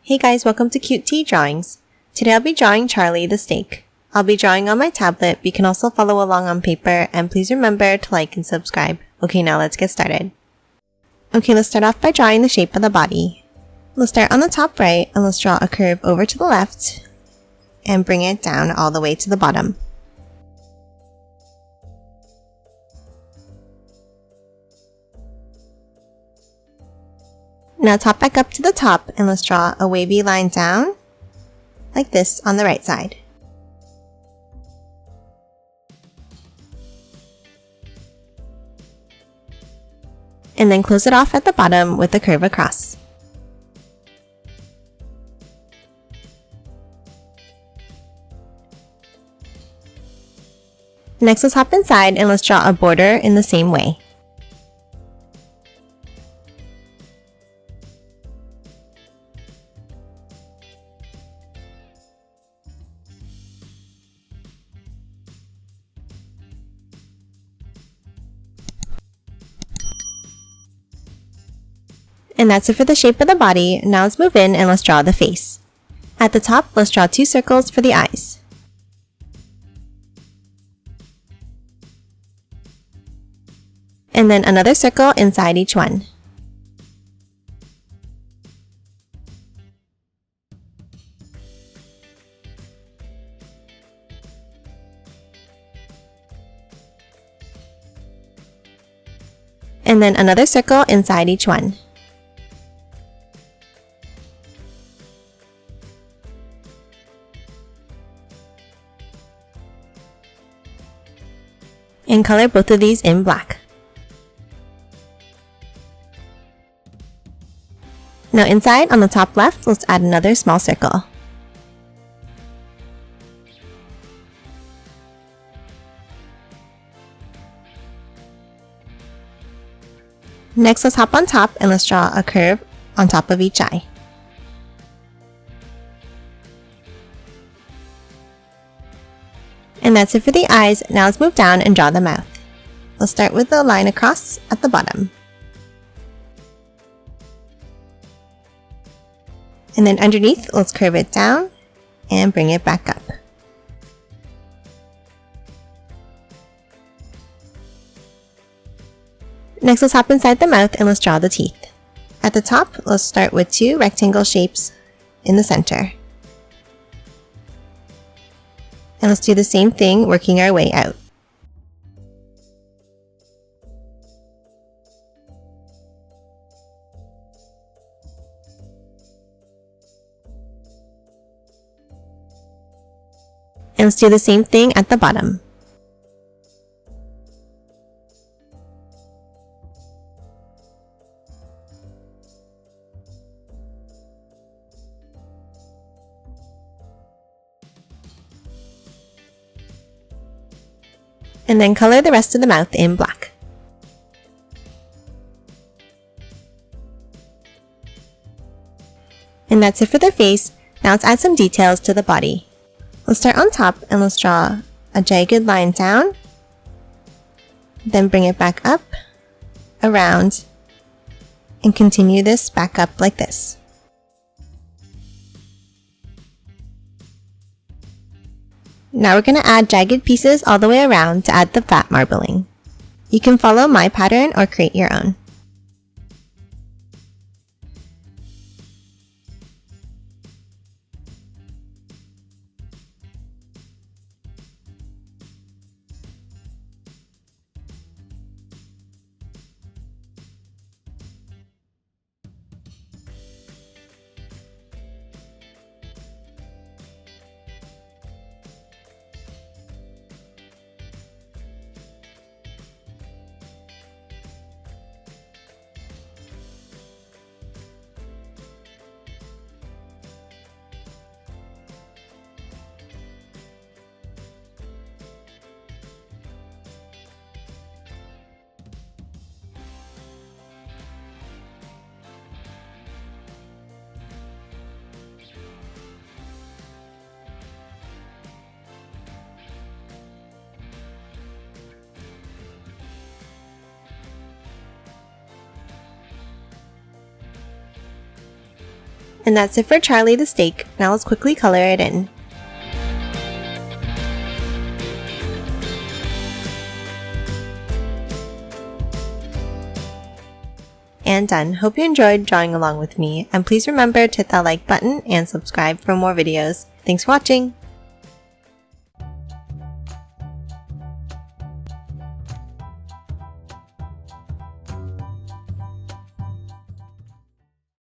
Hey guys, welcome to Cute Tea Drawings. Today I'll be drawing Charlie the steak. I'll be drawing on my tablet, but you can also follow along on paper, and please remember to like and subscribe. Okay, now let's get started. Okay, let's start off by drawing the shape of the body. Let's start on the top right, and let's draw a curve over to the left, and bring it down all the way to the bottom. Now top back up to the top, and let's draw a wavy line down, like this on the right side. And then close it off at the bottom with a curve across. Next, let's hop inside and let's draw a border in the same way. And that's it for the shape of the body. Now let's move in and let's draw the face. At the top, let's draw 2 circles for the eyes. And then another circle inside each one. And then another circle inside each one. And color both of these in black. Now inside on the top left, let's add another small circle. Next, let's hop on top and let's draw a curve on top of each eye. And that's it for the eyes. Now let's move down and draw the mouth. Let's start with the line across at the bottom. And then underneath, let's curve it down and bring it back up. Next, let's hop inside the mouth and let's draw the teeth. At the top, let's start with 2 rectangle shapes in the center. And let's do the same thing, working our way out. And let's do the same thing at the bottom. And then color the rest of the mouth in black. And that's it for the face. Now let's add some details to the body. Let's start on top and let's draw a jagged line down, then bring it back up, around, and continue this back up like this. Now we're going to add jagged pieces all the way around to add the fat marbling. You can follow my pattern or create your own. And that's it for Charlie the steak. Now let's quickly color it in. And done. Hope you enjoyed drawing along with me, and please remember to hit that like button and subscribe for more videos. Thanks for watching!